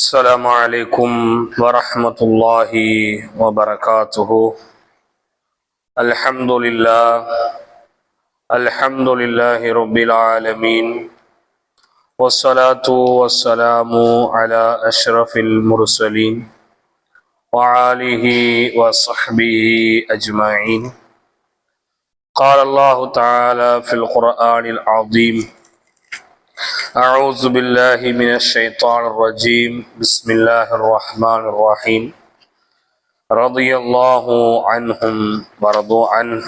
السلام عليكم ورحمة الله وبركاته. الحمد لله رب العالمين، والصلاة والسلام على أشرف المرسلين وآله وصحبه أجمعين. قال الله تعالى في القرآن العظيم: أعوذ بالله من الشيطان الرجيم. بسم الله الرحمن الرحيم. رضي الله عنهم ورضوا عنه.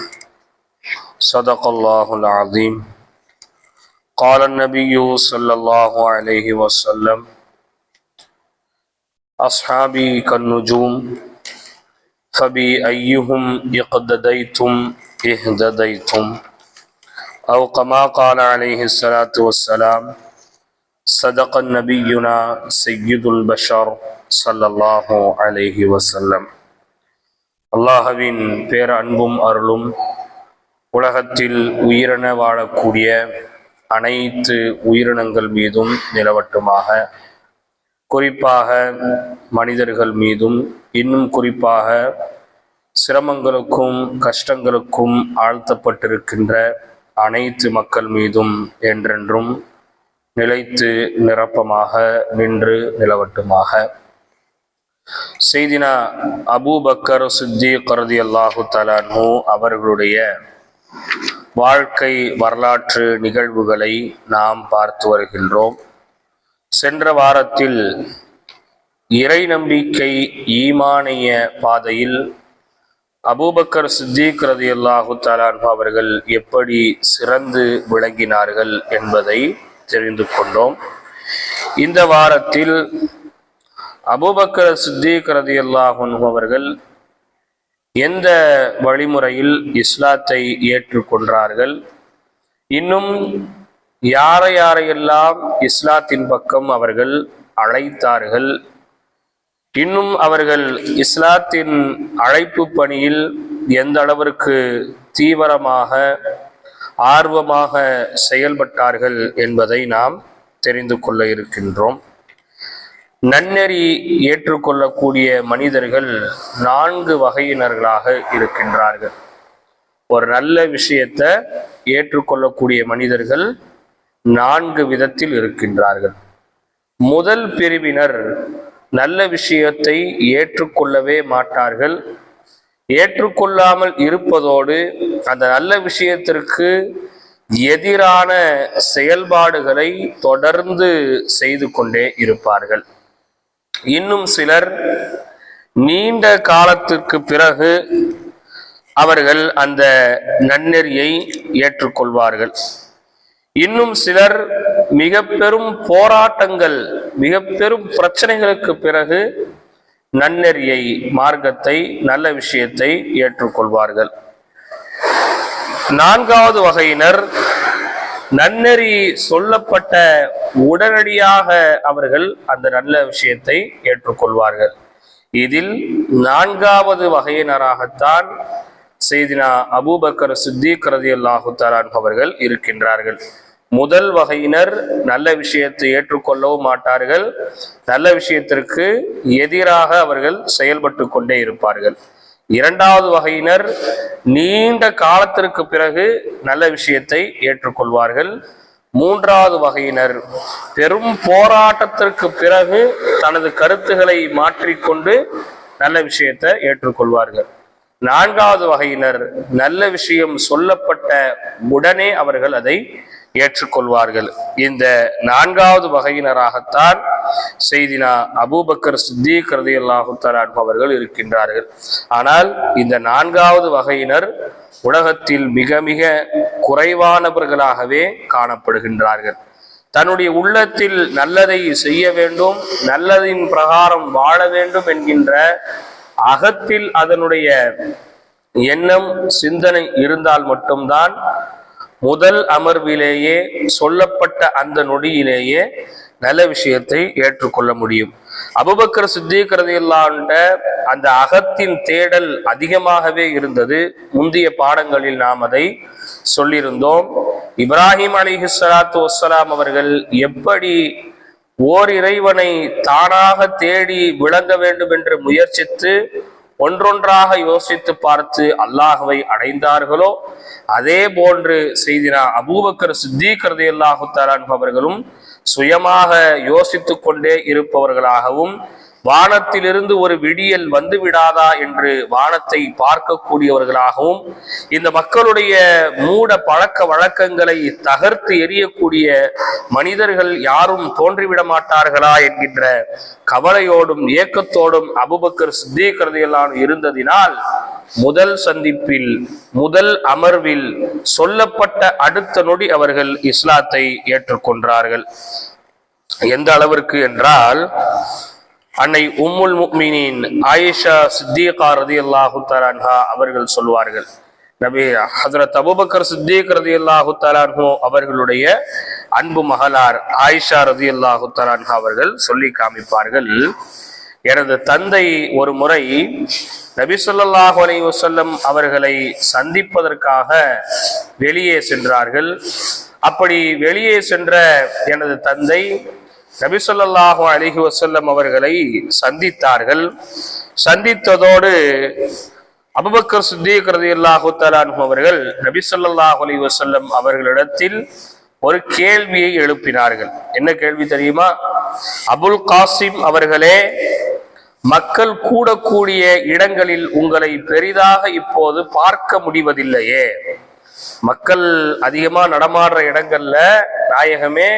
صدق الله العظيم. قال النبي صلى الله عليه وسلم: أصحابي كالنجوم فبأيهم اقتديتم اهتديتم، أو كما قال عليه الصلاة والسلام: صدق نبينا سيد البشر صلى الله عليه وسلم. அல்லாஹ்வின் பேர அன்பும் அருளும் உலகத்தில் உயிரென வாழக்கூடிய அனைத்து உயிரினங்கள் மீதும் நிலவட்டுமாக. குறிப்பாக மனிதர்கள் மீதும், இன்னும் குறிப்பாக சிரமங்களுக்கும் கஷ்டங்களுக்கும் ஆழ்த்தப்பட்டிருக்கின்ற அனைத்து மக்கள் மீதும் என்றென்றும் நிலைத்து நிரப்பமாக நின்று நிலவட்டுமாக. செய்தினா அபூபக்கர் சித்திக் ரலியல்லாஹு தஆலா அன்ஹு அவர்களுடைய வாழ்க்கை வரலாற்று நிகழ்வுகளை நாம் பார்த்து வருகின்றோம். சென்ற வாரத்தில் இறை நம்பிக்கை ஈமானிய பாதையில் அபூபக்கர் சித்திக் ரலியல்லாஹு தஆலா அன்ஹு அவர்கள் எப்படி சிறந்து விளங்கினார்கள் என்பதை தெரிந்து கொண்டோம். இந்த வாரத்தில் அபூபக்கர் சித்திக் ரலியல்லாஹு அன்ஹு அவர்கள் எந்த வழிமுறையில் இஸ்லாத்தை ஏற்றுக்கொண்டார்கள், இன்னும் யாரையெல்லாம் இஸ்லாத்தின் பக்கம் அவர்கள் அழைத்தார்கள், இன்னும் அவர்கள் இஸ்லாத்தின் அழைப்பு பணியில் எந்த அளவிற்கு தீவிரமாக ஆர்வமாக செயல்பட்டார்கள் என்பதை நாம் தெரிந்து கொள்ள இருக்கின்றோம். நன்னெறி ஏற்றுக்கொள்ளக்கூடிய மனிதர்கள் 4 வகையினர்களாக இருக்கின்றார்கள். ஒரு நல்ல விஷயத்தை ஏற்றுக்கொள்ளக்கூடிய மனிதர்கள் 4 விதத்தில் இருக்கின்றார்கள். முதல் பிரிவினர் நல்ல விஷயத்தை ஏற்றுக்கொள்ளவே மாட்டார்கள். ஏற்றுக்கொள்ளாமல் இருப்பதோடு அந்த நல்ல விஷயத்திற்கு எதிரான செயல்பாடுகளை தொடர்ந்து செய்து கொண்டே இருப்பார்கள். இன்னும் சிலர் நீண்ட காலத்திற்கு பிறகு அவர்கள் அந்த நன்னெறியை ஏற்றுக்கொள்வார்கள். இன்னும் சிலர் மிக பெரும் போராட்டங்கள், மிக பெரும் பிரச்சனைகளுக்கு பிறகு நன்னெறியை, மார்க்கத்தை, நல்ல விஷயத்தை ஏற்றுக்கொள்வார்கள். 4வது வகையினர் நன்னெறி சொல்லப்பட்ட உடனடியாக அவர்கள் அந்த நல்ல விஷயத்தை ஏற்றுக்கொள்வார்கள். இதில் 4வது வகையினராகத்தான் செய்தினா அபூபக்கர் சித்திக் ரலியல்லாஹு தஆலா அன்ஹு அவர்கள் இருக்கின்றார்கள். முதல் வகையினர் நல்ல விஷயத்தை ஏற்றுக்கொள்ளவும் மாட்டார்கள், நல்ல விஷயத்திற்கு எதிராக அவர்கள் செயல்பட்டு கொண்டே இருப்பார்கள். 2வது வகையினர் நீண்ட காலத்திற்கு பிறகு நல்ல விஷயத்தை ஏற்றுக்கொள்வார்கள். 3வது வகையினர் பெரும் போராட்டத்திற்கு பிறகு தனது கருத்துக்களை மாற்றிக்கொண்டு நல்ல விஷயத்தை ஏற்றுக்கொள்வார்கள். 4வது வகையினர் நல்ல விஷயம் சொல்லப்பட்ட உடனே அவர்கள் அதை ஏற்றுக்கொள்வார்கள். இந்த 4வது வகையினராகத்தான் செய்தினா அபூபக்கர் சித்திக் ரலியல்லாஹு தஆலா அன்ஹு அவர்கள் இருக்கின்றார்கள். ஆனால் இந்த 4வது வகையினர் உலகத்தில் மிக மிக குறைவானவர்களாகவே காணப்படுகின்றார்கள். தன்னுடைய உள்ளத்தில் நல்லதை செய்ய வேண்டும், நல்லதின் பிரகாரம் வாழ வேண்டும் என்கின்ற அகத்தில் அதனுடைய எண்ணம், சிந்தனை இருந்தால் மட்டும்தான் முதல் அமர்விலேயே சொல்லப்பட்ட அந்த நொடியிலேயே நல்ல விஷயத்தை ஏற்றுக்கொள்ள முடியும். அபூபக்கர் சித்திக் ரலியல்லாஹு அன்ஹு அந்த அகத்தின் தேடல் அதிகமாகவே இருந்தது. முந்தைய பாடங்களில் நாம் அதை சொல்லியிருந்தோம். இப்ராஹிம் அலைஹிஸ்ஸலாத்து வஸ்ஸலாம் அவர்கள் எப்படி ஓர் இறைவனை தானாக தேடி விளங்க வேண்டும் என்று முயற்சித்து ஒன்றொன்றாக யோசித்து பார்த்து அல்லாஹ்வை அடைந்தார்களோ அதே போன்று செய்தினா அபூபக்கர் சித்தீக் ரலியல்லாஹு தஆலா அன்ஹு அவர்களும் சுயமாக யோசித்து கொண்டே இருப்பவர்களாகவும் வானத்திலிருந்து ஒரு விடியல் வந்து விடாதா என்று வானத்தை பார்க்கக்கூடியவர்களாகவும் இந்த மக்களுடைய மூட பழக்க வழக்கங்களை தகர்த்து எறியக்கூடிய மனிதர்கள் யாரும் தோன்றிவிட மாட்டார்களா என்கின்ற கவலையோடும் ஏக்கத்தோடும் அபூபக்கர் சித்தீக் ரலியல்லாஹு அன்ஹு இருந்ததினால் முதல் சந்திப்பில் முதல் அமர்வில் சொல்லப்பட்ட அடுத்த நொடி அவர்கள் இஸ்லாத்தை ஏற்றுக்கொண்டார்கள். எந்த அளவிற்கு என்றால் அன்னை உம்முல் முஃமினீன் ஆயிஷா சித்தீகா ரலியல்லாஹு தஆலா அன்ஹா அவர்கள் சொல்வார்கள், நபி ஹஜ்ரத் அபூபக்கர் சித்தீக் ரலியல்லாஹு தஆலா அன்ஹு அவர்களுடைய அன்பு மகளார் ஆயிஷா ரலியல்லாஹு தஆலா அன்ஹா அவர்கள் சொல்லி காமிப்பார்கள், எனது தந்தை ஒரு முறை நபி ஸல்லல்லாஹு அலைஹி வஸல்லம் அவர்களை சந்திப்பதற்காக வெளியே சென்றார்கள். அப்படி வெளியே சென்ற எனது தந்தை நபி ஸல்லல்லாஹு அலைஹி வஸல்லம் அவர்களை சந்தித்தார்கள். சந்தித்ததோடு அபூபக்கர் சித்தீக் ரலியல்லாஹு தஆலா அன்ஹு அவர்கள் நபி ஸல்லல்லாஹு அலைஹி வஸல்லம் அவர்களிடத்தில் ஒரு கேள்வியை எழுப்பினார்கள். என்ன கேள்வி தெரியுமா? அபுல் காசிம் அவர்களே, மக்கள் கூடக்கூடிய இடங்களில் உங்களை பெரிதாக இப்போது பார்க்க முடிவதில்லையே, மக்கள் அதிகமா நடமாடுற இடங்கள்ல நாயகமே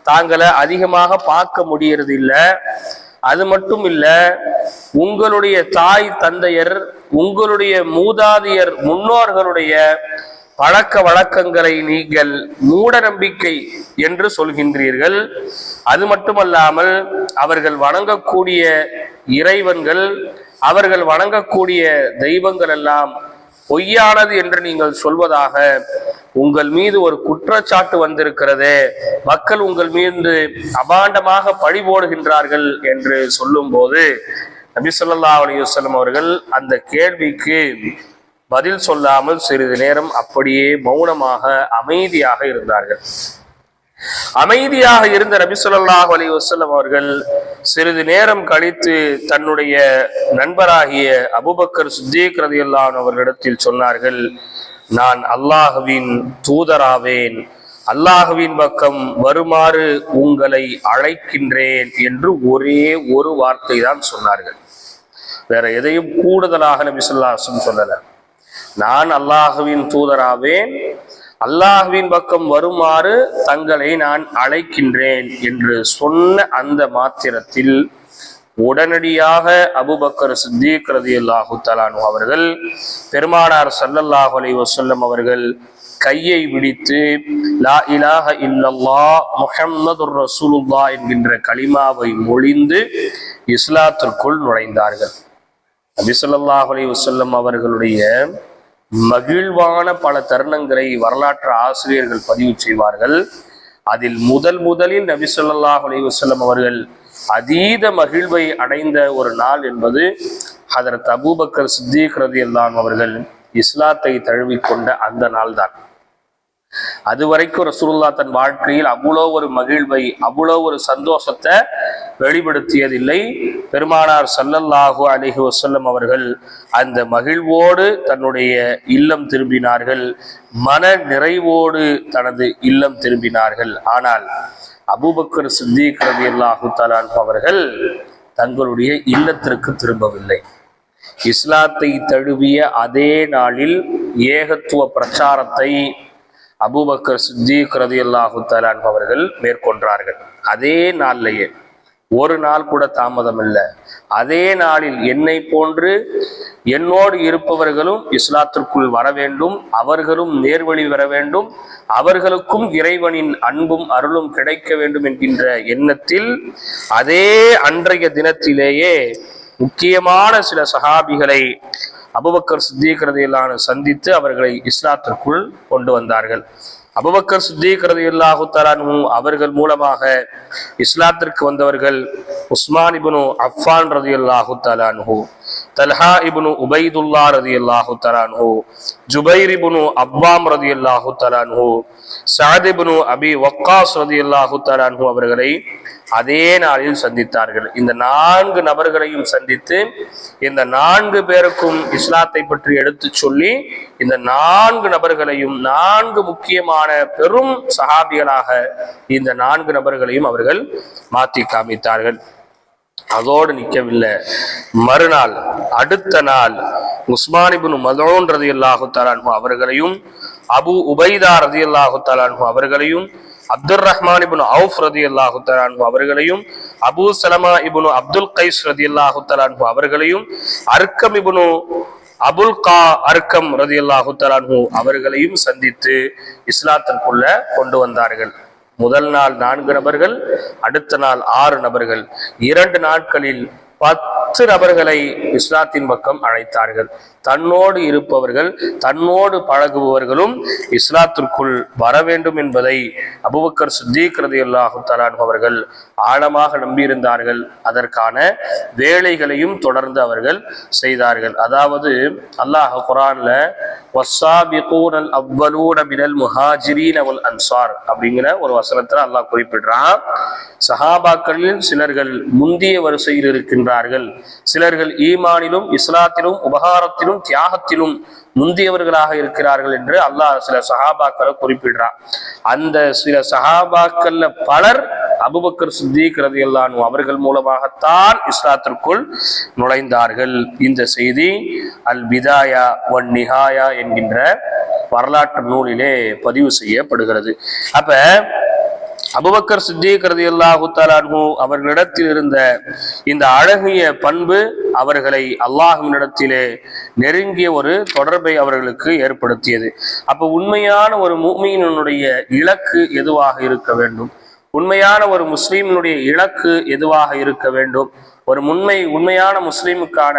தாங்களை அதிகமாக பார்க்க முடியறது இல்ல. அது மட்டும் இல்ல, உங்களுடைய தாய் தந்தையர் உங்களுடைய மூதாதையர் முன்னோர்களுடைய பழக்க வழக்கங்களை நீங்கள் மூட நம்பிக்கை என்று சொல்கின்றீர்கள். அது மட்டுமல்லாமல் அவர்கள் வணங்கக்கூடிய இறைவன்கள் அவர்கள் வணங்கக்கூடிய தெய்வங்கள் எல்லாம் பொய்யானது என்று நீங்கள் சொல்வதாக உங்கள் மீது ஒரு குற்றச்சாட்டு வந்திருக்கிறது, மக்கள் உங்கள் மீது அபாண்டமாக பழி போடுகின்றார்கள் என்று சொல்லும் போது நபி ஸல்லல்லாஹு அலைஹி வஸல்லம் அவர்கள் அந்த கேள்விக்கு பதில் சொல்லாமல் சிறிது நேரம் அப்படியே மௌனமாக அமைதியாக இருந்தார்கள். அமைதியாக இருந்த நபி ஸல்லல்லாஹு அலைஹி வஸல்லம் அவர்கள் சிறிது நேரம் கழித்து தன்னுடைய நண்பராகிய அபூபக்கர் சித்தீக் ரலியல்லாஹு அன்ஹு அவர்களிடத்தில் சொன்னார்கள், நான் அல்லாஹ்வின் தூதராவேன், அல்லாஹ்வின் பக்கம் வருமாறு உங்களை அழைக்கின்றேன் என்று ஒரே ஒரு வார்த்தை தான் சொன்னார்கள். வேற எதையும் கூடுதலாக நபி ஸல்லல்லாஹு அலைஹி வஸல்லம் சொல்லல. நான் அல்லாஹ்வின் தூதராவேன், அல்லாஹ்வின் பக்கம் வருமாறு தங்களை நான் அழைக்கின்றேன் என்று சொன்ன அந்த மாத்திரத்தில் உடனடியாக அபூபக்கர் சித்தீக் ரலியல்லாஹு தஆலா அன்ஹு அவர்கள் பெருமானார் ஸல்லல்லாஹு அலைஹி வஸல்லம் அவர்கள் கையை விடித்து லா இலாஹ இல்லல்லாஹ் முஹம்மதுர் ரசூலுல்லாஹ் என்கின்ற கலிமாவை மொழிந்து இஸ்லாத்திற்குள் நுழைந்தார்கள். நபி ஸல்லல்லாஹு அலைஹி வஸல்லம் அவர்களுடைய மகிழ்வான பல தருணங்களை வரலாற்று ஆசிரியர்கள் பதிவு செய்வார்கள். அதில் முதலில் நபி ஸல்லல்லாஹு அலைஹி வஸல்லம் அவர்கள் அதீத மகிழ்வை அடைந்த ஒரு நாள் என்பது ஹஜ்ரத் அபூபக்கர் சித்தீக் ரலியல்லாஹு அன்ஹு அவர்கள் இஸ்லாத்தை தழுவிக்கொண்ட அந்த நாள் தான். அதுவரைக்கும் ரசூலுல்லாஹ் தன் வாழ்க்கையில் அவ்வளோ ஒரு மகிழ்வை அவ்வளோ ஒரு சந்தோஷத்தை வெளிப்படுத்தியதில்லை. பெருமானார் ஸல்லல்லாஹு அலைஹி வஸல்லம் அவர்கள் அந்த மகிழ்வோடு தன்னுடைய இல்லம் திரும்பினார்கள், மன நிறைவோடு தனது இல்லம் திரும்பினார்கள். ஆனால் அபூபக்கர் சித்தீக் ரலியல்லாஹு தஆலா அன்ஹு அவர்கள் தங்களுடைய இல்லத்திற்கு திரும்பவில்லை. இஸ்லாத்தை தழுவிய அதே நாளில் ஏகத்துவ பிரச்சாரத்தை அபூபக்கர் சித்தீக் ரலியல்லாஹு தஆலா அன்ஹு அவர்கள் மேற்கொண்டார்கள். அதே நாளிலேயே, ஒரு நாள் கூட தாமதம் இல்லை, அதே நாளில் என்னை போன்று என்னோடு இருப்பவர்களும் இஸ்லாத்திற்குள் வர வேண்டும், அவர்களும் நேர்வழி வர வேண்டும், அவர்களுக்கும் இறைவனின் அன்பும் அருளும் கிடைக்க வேண்டும் என்கின்ற எண்ணத்தில் அதே அன்றைய தினத்திலேயே முக்கியமான சில சஹாபிகளை அபூபக்கர் சித்தீக் ரலியல்லாஹு அன்ஹு சந்தித்து அவர்களை இஸ்லாத்திற்குள் கொண்டு வந்தார்கள். அபூபக்கர் சித்தீக் ரலியல்லாஹு தஆலா அன்ஹு அவர்கள் மூலமாக இஸ்லாத்திற்கு வந்தவர்கள் உஸ்மான் இப்னு அஃபான் ரலியல்லாஹு தஆலா அன்ஹு, தல்ஹா இப்னு உபைதுல்லா ரலியல்லாஹு தஆலா அன்ஹு, ஜுபைர் இப்னு அவ்வாம் ரலியல்லாஹு தஆலா அன்ஹு, சஅத் இப்னு அபி வக்காஸ் ரலியல்லாஹு தஆலா அன்ஹு அவர்களை அதே நாளில் சந்தித்தார்கள். இந்த 4 நபர்களையும் சந்தித்து இந்த 4 பேருக்கும் இஸ்லாத்தை பற்றி எடுத்து சொல்லி இந்த 4 நபர்களையும் 4 முக்கியமான பெரும் சஹாபிகளாக இந்த 4 நபர்களையும் அவர்கள் மாற்றி காமித்தார்கள். அதோடு நிற்கவில்லை. மறுநாள் அடுத்த நாள் உஸ்மான் இப்னு மதூன் ரலியல்லாஹு தஆலா அன்ஹு அவர்களையும், அபு உபைதா ரலியல்லாஹு தஆலா அன்ஹு அவர்களையும், அப்துர் ரஹ்மான் இப்னு அவுஃப் ரலியல்லாஹு தஆலா அன்ஹு அவர்களையும், அபு சலமா இப்னு அப்துல் கைஸ் ரலியல்லாஹு தஆலா அன்ஹு அவர்களையும், அர்க்கம் இப்னு அபுல் அர்க்கம் ரலியல்லாஹு தஆலா அன்ஹு அவர்களையும் சந்தித்து இஸ்லாத்திற்குள்ள கொண்டு வந்தார்கள். முதல் நாள் 4 நபர்கள், அடுத்த நாள் 6 நபர்கள், 2 நாட்களில் 10 நபர்களை இஸ்லாத்தின் பக்கம் அழைத்தார்கள். தன்னோடு இருப்பவர்கள், தன்னோடு பழகுபவர்களும் இஸ்லாத்திற்குள் வர வேண்டும் என்பதை அபூபக்கர் சித்தீக் ரலியல்லாஹு தஆலா அன்ஹு அவர்கள் ஆழமாக நம்பியிருந்தார்கள். அதற்கான வேலைகளையும் தொடர்ந்து அவர்கள் செய்தார்கள். அதாவது அல்லாஹ் குர்ஆன்ல வஸ்ஸாபிகூனல் அவ்வலூன மினல் முஹாஜிரீன வல் அன்சார் அப்படிங்கிற ஒரு வசனத்துல அல்லாஹ் குறிப்பிடுறான். சஹாபாக்களில் சிலர்கள் முந்திய வரிசையில் இருக்கின்றார்கள், சிலர்கள் ஈமானிலும் இஸ்லாத்திலும் உபகாரத்திலும் தியாகத்திலும் முந்தியவர்களாக இருக்கிறார்கள் என்று அல்லாஹ் சில சஹாபாக்களை குறிப்பிடுறான். அந்த சில சஹாபாக்கள்ல பலர் அபூபக்கர் சித்தீக் ரலியல்லாஹு அன்ஹு அவர்கள் மூலமாகத்தான் இஸ்லாத்திற்குள் நுழைந்தார்கள். இந்த செய்தி அல் பிதாயா வன் நிஹாயா என்கின்ற வரலாற்று நூலிலே பதிவு செய்யப்படுகிறது. அப்ப அபூபக்கர் சித்தீக் ரலியல்லாஹு தஆலா அன்ஹு அவர்களிடத்தில் இருந்த இந்த அழகிய பண்பு அவர்களை அல்லாஹ்வினிடத்திலே நெருங்கிய ஒரு தொடர்பை அவர்களுக்கு ஏற்படுத்தியது. அப்ப உண்மையான ஒரு முஃமினுடைய இலக்கு எதுவாக இருக்க வேண்டும்? உண்மையான ஒரு முஸ்லீமினுடைய இலக்கு எதுவாக இருக்க வேண்டும்? ஒரு உண்மையான முஸ்லீமுக்கான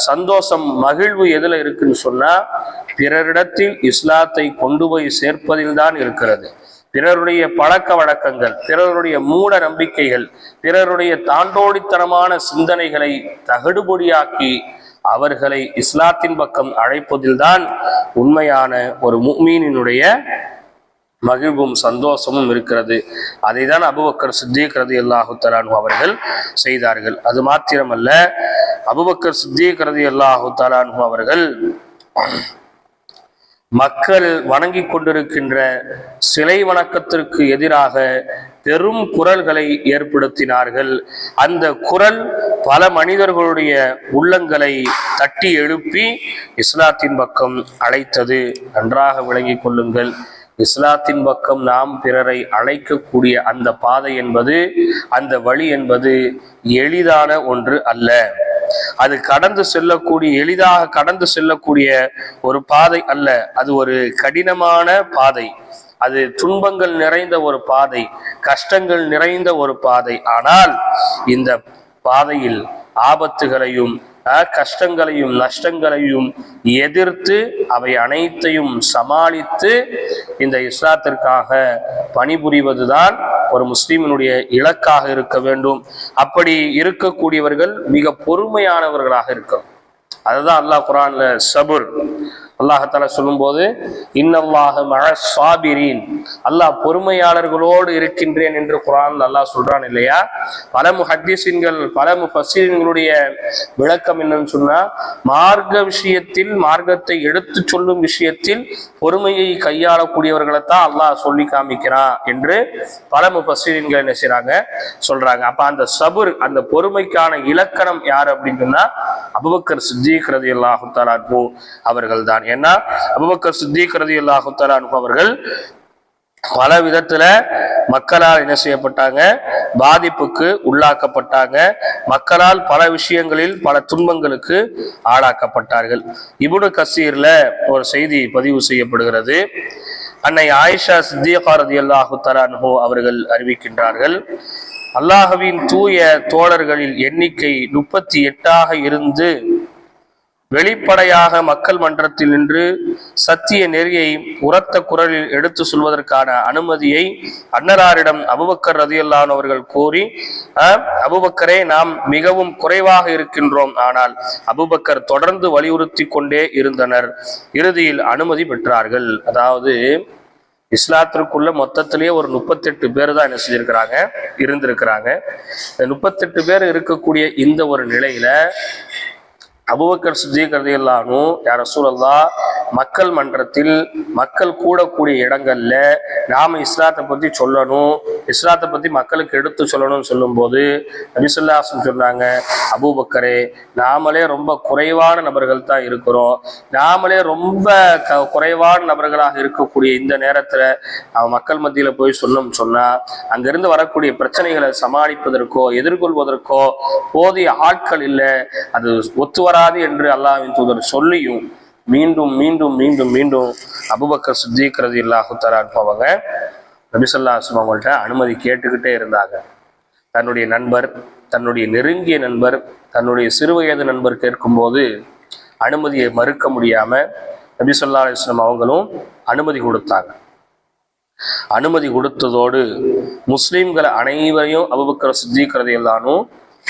சந்தோஷம், மகிழ்வு எதுல இருக்குன்னு சொன்னா, பிறரிடத்தில் இஸ்லாத்தை கொண்டு போய் சேர்ப்பதில் தான் இருக்கிறது. பிறருடைய பழக்க வழக்கங்கள், பிறருடைய மூட நம்பிக்கைகள், பிறருடைய தாண்டோடித்தனமான சிந்தனைகளை தகடுபொடியாக்கி அவர்களை இஸ்லாத்தின் பக்கம் அழைப்பதில்தான் உண்மையான ஒரு முஃமினினுடைய மகிழ்வும் சந்தோஷமும் இருக்கிறது. அதைதான் அபூபக்கர் சித்தீக் ரலியல்லாஹு தஆலா அன்ஹு அவர்கள் செய்தார்கள். அது மாத்திரமல்ல, அபூபக்கர் சித்தீக் ரலியல்லாஹு தஆலா அன்ஹு அவர்கள் மக்கள் வணங்கி கொண்டிருக்கின்ற சிலை வணக்கத்திற்கு எதிராக பெரும் குரல்களை ஏற்படுத்தினார்கள். அந்த குரல் பல மனிதர்களுடைய உள்ளங்களை தட்டி எழுப்பி இஸ்லாத்தின் பக்கம் அழைத்தது. நன்றாக விளங்கிக் கொள்ளுங்கள். இஸ்லாத்தின் பக்கம் நாம் பிறரை அழைக்கக்கூடிய அந்த பாதை என்பது, அந்த வழி என்பது எளிதான ஒன்று அல்ல. அது எளிதாக கடந்து செல்லக்கூடிய ஒரு பாதை அல்ல. அது ஒரு கடினமான பாதை, அது துன்பங்கள் நிறைந்த ஒரு பாதை, கஷ்டங்கள் நிறைந்த ஒரு பாதை. ஆனால் இந்த பாதையில் ஆபத்துகளையும் கஷ்டங்களையும் நஷ்டங்களையும் எதிர்த்து அவை அனைத்தையும் சமாளித்து இந்த இஸ்லாத்திற்காக பணிபுரிவதுதான் ஒரு முஸ்லிமினுடைய இலக்காக இருக்க வேண்டும். அப்படி இருக்கக்கூடியவர்கள் மிக பொறுமையானவர்களாக இருக்கணும். அதுதான் அல்லாஹ் குர்ஆன்ல சபுர் அல்லாஹால சொல்லும் போது இன்னல்லாஹ மஅஸ் ஸாபிரீன், அல்லாஹ் பொறுமையாளர்களோடு இருக்கின்றேன் என்று குர்ஆன் அல்லாஹ் சொல்றான் இல்லையா? பல முஹத்திஸீன்கள், பல முஃபஸ்ஸிரீன்களுடைய விளக்கம் என்னன்னு சொன்னா, மார்க்க விஷயத்தில், மார்க்கத்தை எடுத்து சொல்லும் விஷயத்தில் பொறுமையை கையாளக்கூடியவர்களைத்தான் அல்லாஹ் சொல்லி காமிக்கிறான் என்று பல முஃபஸ்ஸிரீன்கள் என்ன செய்றாங்க, சொல்றாங்க. அப்ப அந்த சபுர், அந்த பொறுமைக்கான இலக்கணம் யார் அப்படின்னு சொன்னா அபூபக்கர் சித்தீக் ரலியல்லாஹு தஆலா அன்ஹு அவர்கள் தான். ஏன்னா அபூபக்கர் சித்தீக் ரலியல்லாஹு தஆலா அன்ஹு அவர்கள் பல விதத்துல மக்களால் என்ன செய்யப்பட்டாங்க, பாதிப்புக்கு உள்ளாக்கப்பட்டாங்க. மக்களால் பல விஷயங்களில் பல துன்பங்களுக்கு ஆளாக்கப்பட்டார்கள். இப்னு கஸீர்ல ஒரு செய்தி பதிவு செய்யப்படுகிறது. அன்னை ஆயிஷா சித்திகா ரலியல்லாஹு தஆலா அன்ஹு அவர்கள் அறிவிக்கின்றார்கள், அல்லாஹ்வின் தூய தோழர்களில் எண்ணிக்கை 38ஆக இருந்து வெளிப்படையாக மக்கள் மன்றத்தில் நின்று சத்திய நெறியை உரத்த குரலில் எடுத்து சொல்வதற்கான அனுமதியை அன்னலாரிடம் அபூபக்கர் ரலியல்லாஹு அவர்கள் கோரி, அபூபக்கரே, நாம் மிகவும் குறைவாக இருக்கின்றோம். ஆனால் அபூபக்கர் தொடர்ந்து வலியுறுத்தி கொண்டே இருந்தனர். இறுதியில் அனுமதி பெற்றார்கள். அதாவது இஸ்லாத்திற்குள்ள மொத்தத்திலேயே ஒரு 38 பேர் தான் என்ன செஞ்சிருக்கிறாங்க, இருந்திருக்கிறாங்க. 38 பேர் இருக்கக்கூடிய இந்த ஒரு நிலையில அபூபக்கர் சித்திக் ரலியல்லாஹு அன்ஹு, யா ரசூலல்லாஹ், மக்கள் மன்றத்தில் மக்கள் கூடக்கூடிய இடங்கள்ல நாம இஸ்லாத்தை பத்தி சொல்லணும், இஸ்லாத்தை பத்தி மக்களுக்கு எடுத்து சொல்லணும்னு சொல்லும் போது நபி ஸல்லல்லாஹு அலைஹி வஸல்லம் சொன்னாங்க, அபூபக்கரே, நாமளே ரொம்ப குறைவான நபர்கள் தான் இருக்கிறோம். நாமளே ரொம்ப குறைவான நபர்களாக இருக்கக்கூடிய இந்த நேரத்துல அவன் மக்கள் மத்தியில போய் சொல்லணும்னு சொன்னா அங்கிருந்து வரக்கூடிய பிரச்சனைகளை சமாளிப்பதற்கோ எதிர்கொள்வதற்கோ போதிய ஆட்கள் இல்லை, அது ஒத்து வராது என்று அல்லாஹ்வின் தூதர் சொல்லியும் மீண்டும் மீண்டும் மீண்டும் மீண்டும் அபூபக்கர் சித்திக் ரலியல்லாஹு தஆலா அன்ஹு அவங்க நபி ஸல்லல்லாஹு அலைஹி வஸல்லம் அவங்கள்ட்ட அனுமதி கேட்டுக்கிட்டே இருந்தாங்க. தன்னுடைய நண்பர், தன்னுடைய நெருங்கிய நண்பர், தன்னுடைய சிறுவயது நண்பர் கேட்கும்போது அனுமதியை மறுக்க முடியாம நபி ஸல்லல்லாஹு அலைஹி வஸல்லம் அவங்களும் அனுமதி கொடுத்தாங்க. அனுமதி கொடுத்ததோடு முஸ்லிம்கள் அனைவரையும் அபூபக்கர் சித்திக் ரலியல்லாஹு அன்ஹு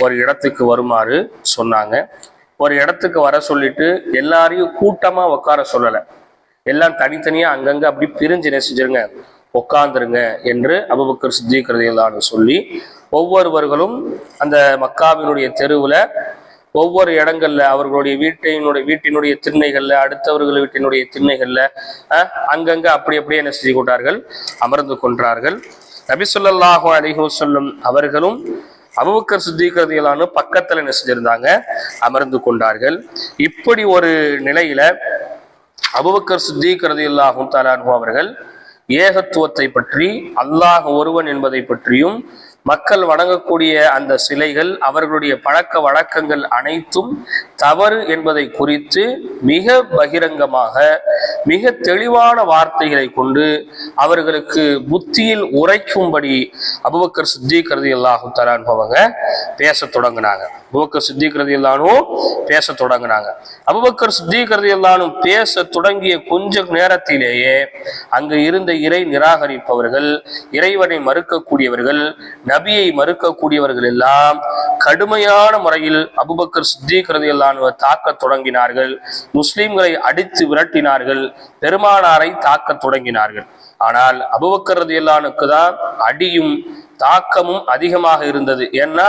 ஒரு இடத்துக்கு வருமாறு சொன்னாங்க. ஒரு இடத்துக்கு வர சொல்லிட்டு எல்லாரையும் கூட்டமா உட்கார சொல்லலை, எல்லாம் தனித்தனியா அங்கங்க அப்படி பிரிஞ்சு நெசிச்சிருங்க, உட்கார்ந்துருங்க என்று அபூபக்கர் சித்திக் ரலியல்லாஹு அன்ஹு சொல்லி ஒவ்வொருவர்களும் அந்த மக்காவினுடைய தெருவுல ஒவ்வொரு இடங்கள்ல அவர்களுடைய வீட்டினுடைய திண்ணைகள்ல, அடுத்தவர்கள் வீட்டினுடைய திண்ணைகள்ல அங்கங்க அப்படி அப்படியே என்ன செஞ்சு கொண்டார்கள், அமர்ந்து கொண்டார்கள். நபி ஸல்லல்லாஹு அலைஹி வஸல்லம் அவர்களும் அபூபக்கர் சித்திக் ரலியல்லாஹு அன்ஹு பக்கத்துல என்ன செஞ்சிருந்தாங்க, அமர்ந்து கொண்டார்கள். இப்படி ஒரு நிலையில அபூபக்கர் சித்திக் ரலியல்லாஹு தஆலா அன்ஹு அவர்கள் ஏகத்துவத்தை பற்றி, அல்லாஹ் ஒருவன் என்பதை பற்றியும், மக்கள் வணங்கக்கூடிய அந்த சிலைகள், அவர்களுடைய பழக்க வழக்கங்கள் அனைத்தும் தவறு என்பதை குறித்து மிக பகிரங்கமாக மிக தெளிவான வார்த்தைகளை கொண்டு அவர்களுக்கு புத்தியில் உரைக்கும்படி அபூபக்கர் சித்திக் ரலியல்லாஹு தஆலா அன்ஹு அவங்க பேச தொடங்கினாங்க. அபூபக்கர் சித்திக் ரலியல்லாஹு அன்ஹு பேச தொடங்கினாங்க. அபூபக்கர் சித்திக் ரலியல்லாஹு அன்ஹு பேச தொடங்கிய கொஞ்ச நேரத்திலேயே அங்கு இருந்த இறை நிராகரிப்பவர்கள், இறைவனை மறுக்கக்கூடியவர்கள், நபியை மறுக்கக்கூடியவர்கள் எல்லாம் கடுமையான முறையில் அபூபக்கர் சித்திக் ரலியல்லாஹு அன்ஹு தாக்க தொடங்கினார்கள். முஸ்லிம்களை அடித்து விரட்டினார்கள், பெருமானாரை தாக்க தொடங்கினார்கள். ஆனால் அபூபக்கர் ரலியல்லாஹு அன்ஹுக்கு தான் அடியும் தாக்கமும் அதிகமாக இருந்தது. ஏன்னா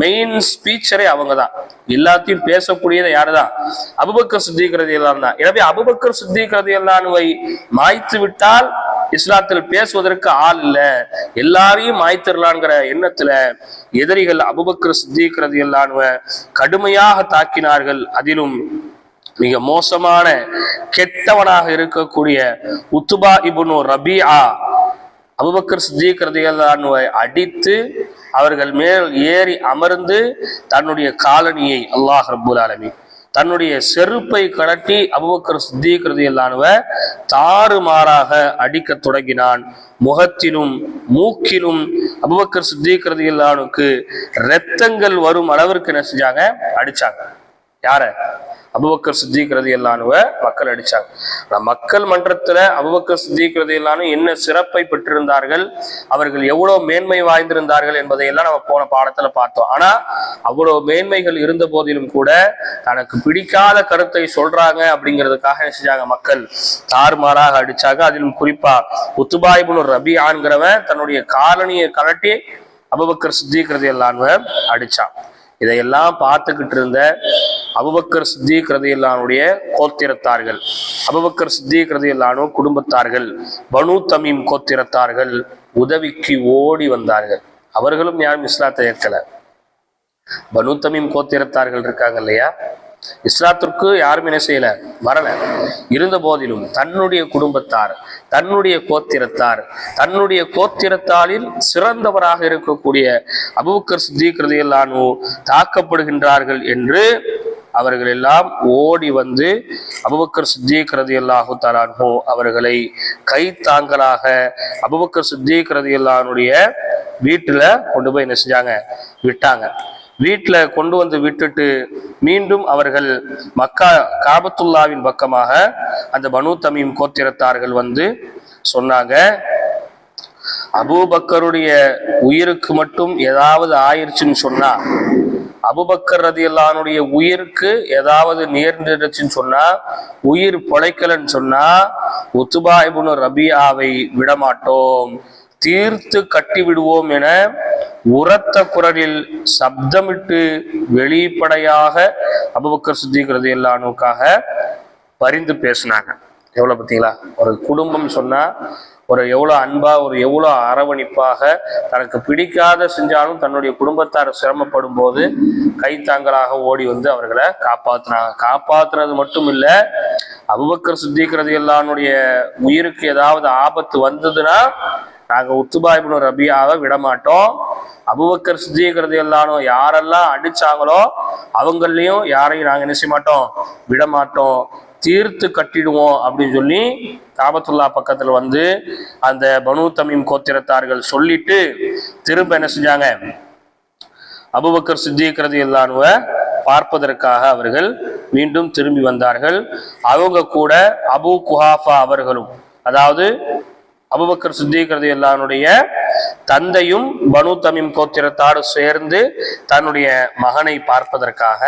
மெயின் ஸ்பீச்சரே அவங்க தான், எல்லாத்தையும் பேசக்கூடியது யாருதான், அபூபக்கர் சித்திக் ரலியல்லாஹு அன்ஹு தான். எனவே அபூபக்கர் சித்திக் ரலியல்லாஹு அன்ஹுவை மாய்த்து விட்டால் இஸ்லாத்தில் பேசுவதற்கு ஆள் இல்ல, எல்லாரையும் மாய்த்திரலான்ங்கிற எண்ணத்துல எதிரிகள் அபூபக்கர் சித்திக் ரலியல்லாஹு அன்ஹு கடுமையாக தாக்கினார்கள். அதிலும் மிக மோசமான கெட்டவனாக இருக்கக்கூடிய உத்பா இப்னு ரபீஆ அபூபக்கர் சித்திக் ரலியல்லாஹு அன்ஹுவை அடித்து அவர்கள் மேல் ஏறி அமர்ந்து தன்னுடைய காலணியை, அல்லாஹ் ரப்புல் ஆலமீன் தன்னுடைய செருப்பை கழட்டி அபூபக்கர் சித்திக் ரலியல்லாஹு அன்ஹுவை தாறுமாறாக அடிக்க தொடங்கினான். முகத்திலும் மூக்கிலும் அபூபக்கர் சித்திக் ரலியல்லாஹு அன்ஹுக்கு இரத்தங்கள் வரும் அளவிற்கு என்ன செஞ்சாங்க, அடிச்சாங்க. யார? அபூபக்கர் சித்திக் ரலியல்லாஹு அன்ஹுவை மக்கள் அடிச்சாங்க. மக்கள் மன்றத்துல அபூபக்கர் சித்திக் ரலியல்லாஹு அன்ஹு என்ன சிறப்பை பெற்றிருந்தார்கள், அவர்கள் எவ்வளவு மேன்மை வாய்ந்திருந்தார்கள் என்பதையெல்லாம் நம்ம போன பாடத்துல பார்த்தோம். ஆனா அவ்வளவு மேன்மைகள் இருந்த போதிலும் கூட தனக்கு பிடிக்காத கருத்தை சொல்றாங்க அப்படிங்கிறதுக்காக என்ன செஞ்சாங்க, மக்கள் தாறுமாறாக அடிச்சாங்க. அதிலும் குறிப்பா உத்பா இப்னு ரபீஆங்கிறவன் தன்னுடைய காலணியை கழட்டி அபூபக்கர் சித்திக் ரலியல்லாஹு அன்ஹுவை அடிச்சான். இதையெல்லாம் பார்த்துக்கிட்டு இருந்த அபூபக்கர் சித்திக் ரலியல்லாஹு அன்ஹுடைய கோத்திரத்தார்கள், அபூபக்கர் சித்திக் ரலியல்லாஹு அன்ஹு குடும்பத்தார்கள், பனு தமீம் கோத்திரத்தார்கள் உதவிக்கு ஓடி வந்தார்கள். அவர்களும் யாரும் இஸ்லாத்தை ஏற்கல. பனு தமீம் கோத்திரத்தார்கள் இருக்காங்க இல்லையா, இஸ்லாத்திற்கு யாரும் என்ன செய்யல, வரல. இருந்த போதிலும் தன்னுடைய குடும்பத்தார், தன்னுடைய கோத்திரத்தார், தன்னுடைய கோத்திரத்தாலில் சிறந்தவராக இருக்கக்கூடிய அபூபக்கர் சித்திக் ரலியல்லாஹு அன்ஹு தாக்கப்படுகின்றார்கள் என்று அவர்கள் எல்லாம் ஓடி வந்து அபூபக்கர் சித்திக் ரலியல்லாஹு தஆலா அன்ஹு அவர்களை கை தாங்கலாக அபூபக்கர் சித்திக் ரலியல்லாஹு அன்ஹுடைய வீட்டுல கொண்டு போய் என்ன செஞ்சாங்க, விட்டாங்க. வீட்டுல கொண்டு வந்து விட்டுட்டு மீண்டும் அவர்கள் மக்கா காபத்துல்லாவின் பக்கமாக அந்த பனு தமீம் கோத்திரத்தார்கள் வந்து சொன்னாங்க, அபூபக்கருடைய உயிருக்கு மட்டும் ஏதாவது ஆயிடுச்சுன்னு சொன்னா, அபூபக்கர் ரலியல்லாஹுடைய உயிருக்கு ஏதாவது நேர்ந்துருச்சுன்னு சொன்னா, உயிர் பொழைக்கலன்னு சொன்னா, உத்பா இப்னு ரபியாவை விடமாட்டோம், தீர்த்து கட்டி விடுவோம் என உரத்த குரலில் சப்தமிட்டு வெளிப்படையாக அபூபக்கர் சித்திக் ரலியல்லாஹுக்காக பரிந்து பேசினாங்க. எவ்வளவு பார்த்தீங்களா, ஒரு குடும்பம் சொன்னா ஒரு எவ்வளோ அன்பா, ஒரு எவ்வளோ அரவணைப்பாக, தனக்கு பிடிக்காத செஞ்சாலும் தன்னுடைய குடும்பத்தார் சிரமப்படும் போது கைத்தாங்கலாக ஓடி வந்து அவர்களை காப்பாற்றினாங்க. காப்பாற்றுறது மட்டும் இல்லை, அபூபக்கர் சித்திக் ரலியல்லாஹுடைய உயிருக்கு ஏதாவது ஆபத்து வந்ததுன்னா நாங்க உத்பா இப்னு ரபியாவை விடமாட்டோம், அபூபக்கர் சித்திக் ரலியல்லாஹு யாரெல்லாம் அடிச்சாங்களோ அவங்களையும் யாரையும் நாங்க என்ன செய்ய மாட்டோம், விடமாட்டோம், தீர்த்து கட்டிடுவோம் அப்படின்னு சொல்லி காபத்துல்லா பக்கத்துல வந்து அந்த பனு தமீம் கோத்திரத்தார்கள் சொல்லிட்டு திரும்ப என்ன செஞ்சாங்க, அபூபக்கர் சித்திக் ரலியல்லாஹுவை பார்ப்பதற்காக அவர்கள் மீண்டும் திரும்பி வந்தார்கள். அவங்க கூட அபூ குஹாஃபா அவர்களும், அதாவது அபூபக்கர் சித்திக் ரலியல்லாஹுடைய தந்தையும் பனு தமீம் கோத்திரத்தாடு சேர்ந்து தன்னுடைய மகனை பார்ப்பதற்காக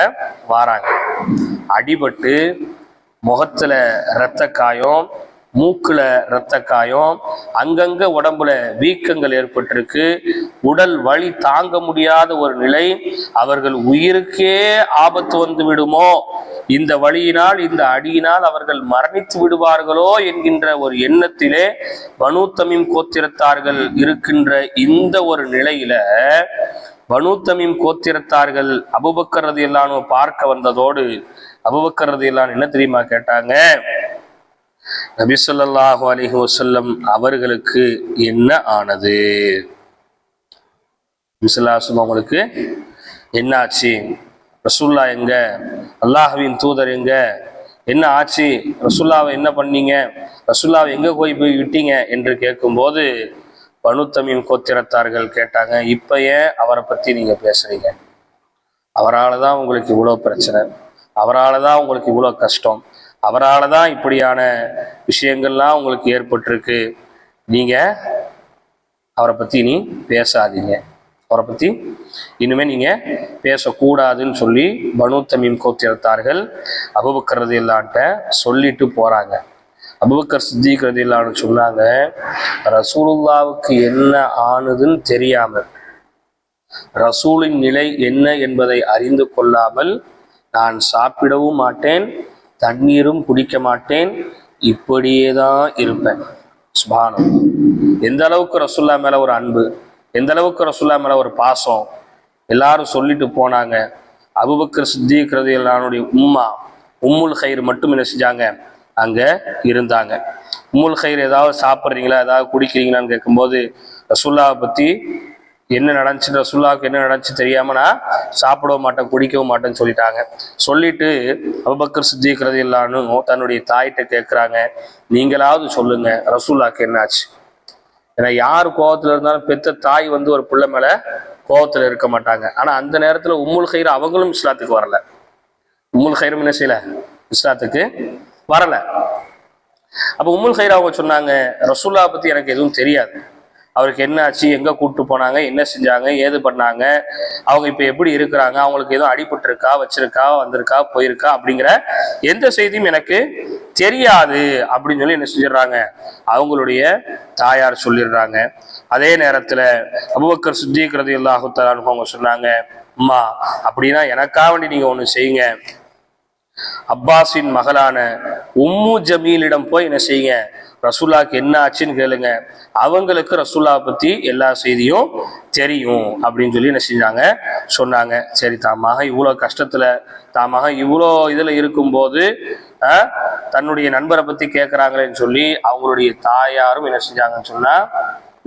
வாராங்க. அடிபட்டு முகத்துல இரத்த காயம், மூக்குல இரத்த காயம், அங்கங்க உடம்புல வீக்கங்கள் ஏற்பட்டிருக்கு, உடல் வலி தாங்க முடியாத ஒரு நிலை, அவர்கள் உயிருக்கே ஆபத்து வந்து விடுமோ, இந்த வலியினால் இந்த அடியினால் அவர்கள் மரணித்து விடுவார்களோ என்கின்ற ஒரு எண்ணத்திலே பனு தமீம் கோத்திரத்தார்கள் இருக்கின்ற இந்த ஒரு நிலையில பனு தமீம் கோத்திரத்தார்கள் அபூபக்கர் ரலியல்லாஹு பார்க்க வந்ததோடு அபூபக்கர் ரலியல்லாஹு என்ன தெரியுமா கேட்டாங்க, நபி ஸல்லல்லாஹு அலைஹி வஸல்லம் அவர்களுக்கு என்ன ஆனது, அவங்களுக்கு என்ன ஆச்சு, ரசூல்லா எங்க, அல்லாஹ்வின் தூதர் எங்க, என்ன ஆச்சு, ரசூல்லாவை என்ன பண்ணீங்க, ரசூல்லாவை எங்க போய் விட்டீங்க என்று கேட்கும்போது பனு தமீம் கோத்திரத்தார்கள் கேட்டாங்க, இப்ப ஏன் அவரை பத்தி நீங்க பேசுறீங்க, அவரால் தான் உங்களுக்கு இவ்வளவு பிரச்சனை, அவரால் தான் உங்களுக்கு இவ்வளோ கஷ்டம், அவரால் தான் இப்படியான விஷயங்கள்லாம் உங்களுக்கு ஏற்பட்டிருக்கு, நீங்க அவரை பத்தி நீ பேசாதீங்க, அவரை பத்தி இனிமே நீங்க பேசக்கூடாதுன்னு சொல்லி பனு தமீம் கோத்திரத்தார்கள் அபூபக்கர் ரலியல்லாஹு சொல்லிட்டு போறாங்க. அபூபக்கர் சித்திக் ரலியல்லாஹு சொன்னாங்க, ரசூலுல்லாவுக்கு என்ன ஆனதுன்னு தெரியாம, ரசூலின் நிலை என்ன என்பதை அறிந்து கொள்ளாமல் நான் சாப்பிடவும் மாட்டேன், தண்ணீரும் குடிக்க மாட்டேன், இப்படியே தான் இருப்பேன். சுப்ஹானல்லாஹ். எந்த அளவுக்கு ரசூல்லா மேல ஒரு அன்பு, எந்த அளவுக்கு ரசூல்லா மேல ஒரு பாசம், எல்லாரும் சொல்லிட்டு போனாங்க. அபூபக்கர் சித்திக் ரலியல்லாஹுடைய உம்மா உம்முல் கைர் மட்டும் என்ன செஞ்சாங்க, அங்க இருந்தாங்க. உம்முல் கைர் ஏதாவது சாப்பிட்றீங்களா, ஏதாவது குடிக்கிறீங்களான்னு கேட்கும்போது ரசூல்லாவை பத்தி என்ன நடந்துச்சு, ரசூலுல்லாஹ்வுக்கு என்ன நடந்துச்சு தெரியாம நான் சாப்பிடவும் மாட்டேன் குடிக்கவும் மாட்டேன்னு சொல்லிட்டாங்க. சொல்லிட்டு அபூபக்கர் சித்திக் ரலியல்லாஹு தன்னுடைய தாயிட்ட கேட்குறாங்க, நீங்களாவது சொல்லுங்க ரசூலுல்லாஹ்வுக்கு என்னாச்சு. ஏன்னா யார் கோபத்துல இருந்தாலும் பெத்த தாய் வந்து ஒரு பிள்ளை மேல கோபத்துல இருக்க மாட்டாங்க. ஆனா அந்த நேரத்துல உம்முல் கைர் அவங்களும் இஸ்லாத்துக்கு வரல, உம்முல் கைரும் என்ன செய்யல, இஸ்லாத்துக்கு வரல. அப்ப உம்முல் கைர் அவங்க சொன்னாங்க, ரசூலுல்லாஹ் பத்தி எனக்கு எதுவும் தெரியாது, அவருக்கு என்ன ஆச்சு, எங்க கூப்பிட்டு போனாங்க, என்ன செஞ்சாங்க, ஏது பண்ணாங்க, அவங்க இப்ப எப்படி இருக்கிறாங்க, அவங்களுக்கு எதுவும் அடிபட்டு இருக்கா, வச்சிருக்கா, வந்திருக்கா, போயிருக்கா அப்படிங்கிற எந்த செய்தியும் எனக்கு தெரியாது அப்படின்னு சொல்லி என்ன செஞ்சிடறாங்க, அவங்களுடைய தாயார் சொல்லிடுறாங்க. அதே நேரத்துல அபூபக்கர் சித்திக் ரலியல்லாஹு தஆலா அவங்க சொன்னாங்க, அம்மா அப்படின்னா எனக்காக வேண்டி நீங்க ஒண்ணு செய்யுங்க, அப்பாஸின் மகளான உம்மு ஜமீலிடம் போய் என்ன செய்யுங்க, ரசூலுல்லாஹ்க்கு என்ன ஆச்சுன்னு கேளுங்க, அவங்களுக்கு ரசூலுல்லாஹ் பத்தி எல்லா செய்தியும் தெரியும் அப்படின்னு சொல்லி என்ன செஞ்சாங்க, சொன்னாங்க. சரி, தாமாக இவ்வளோ கஷ்டத்துல, தாமாக இவ்வளோ இதுல இருக்கும்போது தன்னுடைய நண்பரை பத்தி கேட்கறாங்களேன்னு சொல்லி அவங்களுடைய தாயாரும் என்ன செஞ்சாங்கன்னு சொன்னா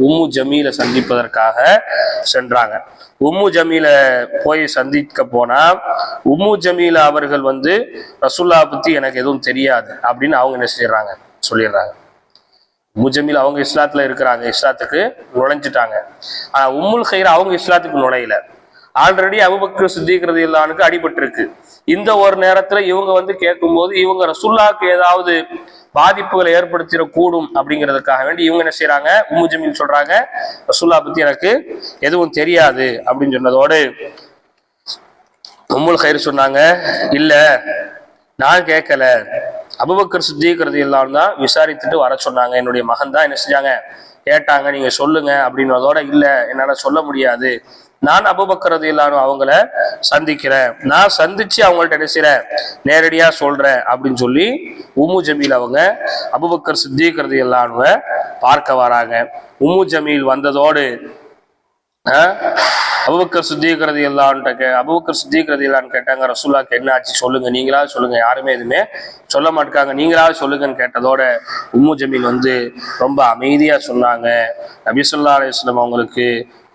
உம்மு ஜமீலை சந்திப்பதற்காக சென்றாங்க. உம்மு ஜமீல போய் சந்திக்க போனா உம்மு ஜமீல அவர்கள் வந்து ரசூலுல்லாஹ் பத்தி எனக்கு எதுவும் தெரியாது அப்படின்னு அவங்க என்ன செய்யறாங்க, சொல்லிடுறாங்க. உம்மு ஜமீல் அவங்க இஸ்லாத்துல இருக்கிறாங்க, இஸ்லாத்துக்கு நுழைஞ்சிட்டாங்க. ஆனா உம்முல் கைர் அவங்க இஸ்லாத்துக்கு நுழையல. ஆல்ரெடி அபூபக்கர் சித்திக் ரலியல்லாஹு அன்ஹுக்கு அடிபட்டு இருக்கு. இந்த ஒரு நேரத்துல இவங்க வந்து கேட்கும்போது இவங்க ரசூலுல்லாஹ்க்கு ஏதாவது பாதிப்புகளை ஏற்படுத்திடக்கூடும் அப்படிங்கிறதுக்காக வேண்டி இவங்க என்ன செய்யறாங்க, உம்மு ஜமீல் சொல்றாங்க ரசூலுல்லாஹ் பத்தி எனக்கு எதுவும் தெரியாது அப்படின்னு சொன்னதோடு உம்முல் கைர் சொன்னாங்க, இல்ல நான் கேட்கல, அபூபக்கர் சித்திக் ரலியல்லாஹு அன்ஹு தான் விசாரித்துட்டு வர சொன்னாங்க, என்னுடைய மகன் தான் என்ன செஞ்சாங்க கேட்டாங்க, நீங்க சொல்லுங்க அப்படின்றதோட இல்ல என்னால சொல்ல முடியாது, நான் அபூபக்கர் ரலியல்லாஹு அன்ஹு அவங்கள சந்திக்கிறேன், நான் சந்திச்சு அவங்கள்ட்ட என்ன செய்றேன் நேரடியா சொல்றேன் அப்படின்னு சொல்லி உம்மு ஜமீல் அவங்க அபூபக்கர் சித்திக் ரலியல்லாஹு அன்ஹுவை பார்க்க வராங்க. உம்மு ஜமீல் வந்ததோடு அபூபக்கர் சித்திக் ரலியல்லாஹு அன்ஹு அபூபக்கர் சித்திக் ரலியல்லாஹு அன்ஹு கேட்டாங்க, ரசூலுல்லாஹ்க்கு என்ன ஆச்சு சொல்லுங்க, நீங்களா சொல்லுங்க, யாருமே எதுவுமே சொல்ல மாட்டாங்க, நீங்களா சொல்லுங்கன்னு கேட்டதோட உம்மு ஜமீல் வந்து ரொம்ப அமைதியா சொன்னாங்க, நபி ஸல்லல்லாஹு அலைஹி வஸல்லம் அவங்களுக்கு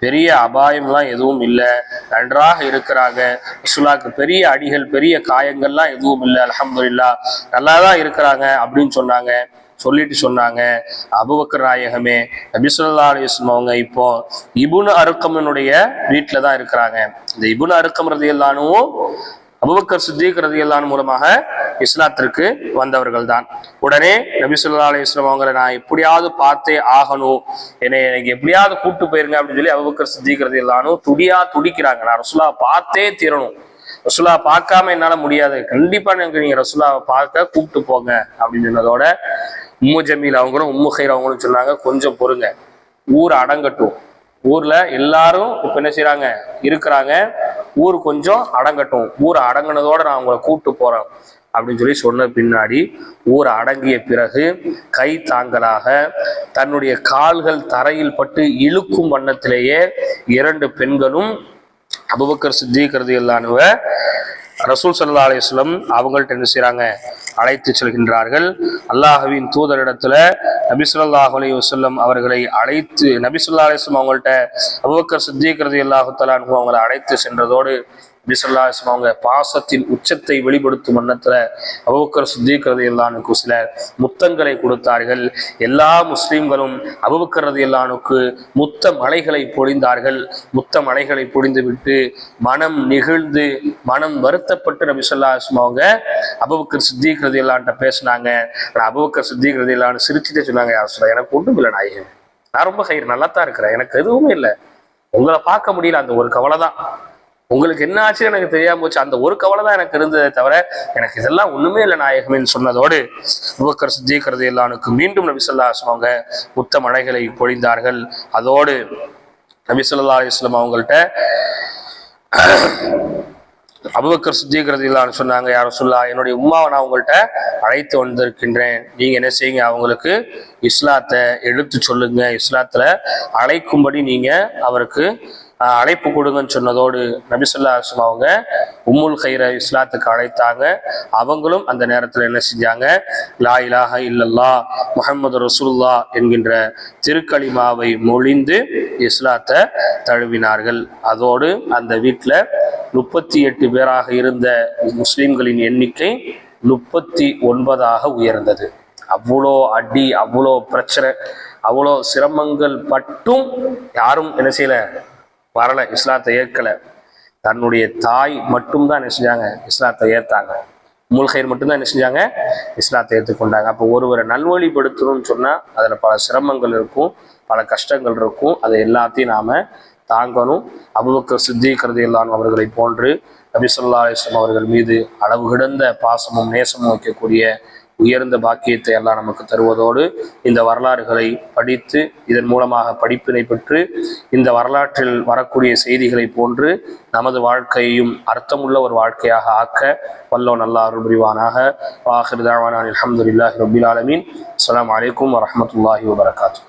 பெரிய அபாயம்லாம் எதுவும் இல்லை, நன்றாக இருக்கிறாங்க, ரசூலுல்லாஹ்க்கு பெரிய அடிகள் பெரிய காயங்கள்லாம் எதுவும் இல்லை, அல்ஹம்துலில்லாஹ் நல்லா தான் இருக்கிறாங்க அப்படின்னு சொன்னாங்க. சொல்லிட்டு சொன்னாங்க, அபூபக்கர் நாயகமே நபி ஸல்லல்லாஹு அலைஹி வஸல்லம் அவங்க இப்போ இப்னு அர்கம்னுடைய வீட்டில தான் இருக்கிறாங்க. இந்த இப்னு அர்கம் ரலியல்லாஹு அன்ஹு அபூபக்கர் சித்திக் ரலியல்லாஹு அன்ஹு மூலமாக இஸ்லாத்திற்கு வந்தவர்கள் தான். உடனே நபி ஸல்லல்லாஹு அலைஹி வஸல்லம் அவங்களை நான் எப்படியாவது பார்த்தே ஆகணும், எனக்கு எப்படியாவது கூப்பிட்டு போயிருங்க அப்படின்னு சொல்லி அபூபக்கர் சித்திக் ரலியல்லாஹு அன்ஹு துடிக்கிறாங்க, நான் ரசூலுல்லாஹ் பார்த்தே தீரணும், ரசூலுல்லாஹ் பார்க்காம என்னால முடியாது, கண்டிப்பா எனக்கு நீங்க ரசூலுல்லாஹ் பார்க்க கூப்பிட்டு போங்க அப்படின்னு சொன்னதோட உம்மு ஜமீல் அவங்களும் உம்மு கைர் அவங்களும் சொன்னாங்க, கொஞ்சம் பொறுங்க, ஊர் அடங்கட்டும், ஊர்ல எல்லாரும் இப்ப என்ன செய்யறாங்க இருக்கிறாங்க, ஊர் கொஞ்சம் அடங்கட்டும், ஊர் அடங்கினதோட நான் உங்களை கூப்பிட்டு போறேன் அப்படின்னு சொல்லி சொன்ன பின்னாடி ஊர் அடங்கிய பிறகு கை தாங்கலாக தன்னுடைய கால்கள் தரையில் பட்டு இழுக்கும் வண்ணத்திலேயே 2 பெண்களும் அபூபக்கர் சித்திக் ரலியல்லாஹு அன்ஹு ரசூல் ஸல்லல்லாஹு அலைஹி வஸல்லம் அவங்கள்ட்ட என்ன செய்றாங்க அழைத்து செல்கின்றார்கள். அல்லாஹ்வின் தூதரிடத்துல நபி ஸல்லல்லாஹு அலைஹி வஸல்லம் அவர்களை அழைத்து நபி ஸல்லல்லாஹு அலைஹி வஸல்லம் அவங்கள்ட்ட அபூபக்கர் சித்திக் ரலியல்லாஹு தஆலா அன்ஹு அவங்களை அழைத்து சென்றதோடு நபி ஸல்லல்லாஹு அலைஹி வஸல்லம் அவங்க பாசத்தின் உச்சத்தை வெளிப்படுத்தும் வண்ணத்துல அபூபக்கர் சித்திக் ரலியல்லாஹு அன்ஹுக்கு சில முத்தங்களை கொடுத்தார்கள். எல்லா முஸ்லிம்களும் அபூபக்கர் ரலியல்லாஹு அன்ஹுக்கு முத்த மலைகளை பொழிந்தார்கள். முத்த மலைகளை பொழிந்து விட்டு மனம் நெகிழ்ந்து மனம் வருத்தப்பட்டு நபி ஸல்லல்லாஹு அலைஹி வஸல்லம் அவங்க அபூபக்கர் சித்திக் ரலியல்லாஹு அன்ஹு பேசினாங்க. அபூபக்கர் சித்திக் ரலியல்லாஹு அன்ஹு சிரிச்சுட்டே சொன்னாங்க, யா ரசூலல்லாஹ் எனக்கு ஒன்றும் இல்லை நாயகம், நான் ரொம்ப கயிறு நல்லா தான் இருக்கிறேன், எனக்கு எதுவுமே இல்லை, உங்களை பார்க்க முடியல, அந்த ஒரு கவலை தான், உங்களுக்கு என்ன ஆச்சுன்னு எனக்கு தெரியாம போச்சு, அந்த ஒரு கவலை தான் எனக்கு இருந்ததை தவிர எனக்கு இதெல்லாம் ஒண்ணுமே இல்லை நாயகமேன்னு சொன்னதோடு அபூபக்கர் சித்திக் ரலியல்லாஹு அன்ஹுக்கு மீண்டும் நபி ஸல்லல்லாஹு அலைஹி வஸல்லம் அவங்க முத்த மழைகளை பொழிந்தார்கள். அதோடு நபி ஸல்லல்லாஹு அலைஹி வஸல்லம் அவங்கள்ட்ட அபூபக்கர் சித்திக் ரலியல்லாஹு அன்ஹு சொன்னாங்க, யா ரசூலுல்லாஹ் என்னுடைய உம்மாவை நான் உங்கள்கிட்ட அழைத்து வந்திருக்கின்றேன், நீங்க என்ன செய்யுங்க அவங்களுக்கு இஸ்லாத்தை எடுத்து சொல்லுங்க, இஸ்லாத்துல அழைக்கும்படி நீங்க அவருக்கு அழைப்பு கொடுங்கன்னு சொன்னதோடு நபி ஸல்லல்லாஹு அலைஹி வஸல்லம் அவங்க உம்முல் கைர இஸ்லாத்துக்கு அழைத்தாங்க. அவங்களும் அந்த நேரத்தில் என்ன செஞ்சாங்க, லா இலாஹ இல்லல்லாஹ் முஹம்மது ரசூலுல்லாஹ் என்கின்ற திருக்கலிமாவை மொழிந்து இஸ்லாத்தை தழுவினார்கள். அதோடு அந்த வீட்டில் 38 பேராக இருந்த முஸ்லிம்களின் எண்ணிக்கை 39 உயர்ந்தது. அவ்வளோ அடி, அவ்வளோ பிரச்சனை, அவ்வளோ சிரமங்கள் பட்டும் யாரும் என்ன செய்யல, வரல, இஸ்லாத்தை ஏற்கல. தன்னுடைய தாய் மட்டும்தான் என்ன செஞ்சாங்க, இஸ்லாத்தை ஏற்றாங்க. உம்முல் கைர் மட்டும்தான் என்ன செஞ்சாங்க, இஸ்லாத்தை ஏற்றுக்கொண்டாங்க. அப்போ ஒருவரை நல்வழிப்படுத்தணும்னு சொன்னா அதுல பல சிரமங்கள் இருக்கும், பல கஷ்டங்கள் இருக்கும், அதை எல்லாத்தையும் நாம தாங்கணும். அபூபக்கர் சித்திக் ரலியல்லாஹு அன்ஹு அவர்களை போன்று நபி ஸல்லல்லாஹு அலைஹி வஸல்லம் அவர்கள் மீது அளவு கிடந்த பாசமும் நேசமும் வைக்கக்கூடிய உயர்ந்த பாக்கியத்தை எல்லாம் நமக்கு தருவதோடு இந்த வரலாறுகளை படித்து இதன் மூலமாக படிப்பினை பெற்று இந்த வரலாற்றில் வரக்கூடிய செய்திகளை போன்று நமது வாழ்க்கையையும் அர்த்தமுள்ள ஒரு வாழ்க்கையாக ஆக்க வல்லோன் அல்லாஹ் அருள் புரிவானாக. வாஹிர் தஅவானா அல்ஹம்துலில்லாஹி ரப்பில் ஆலமீன். அஸ்ஸலாமு அலைக்கும் வரஹ்மத்துல்லாஹி வபரகாத்துஹு.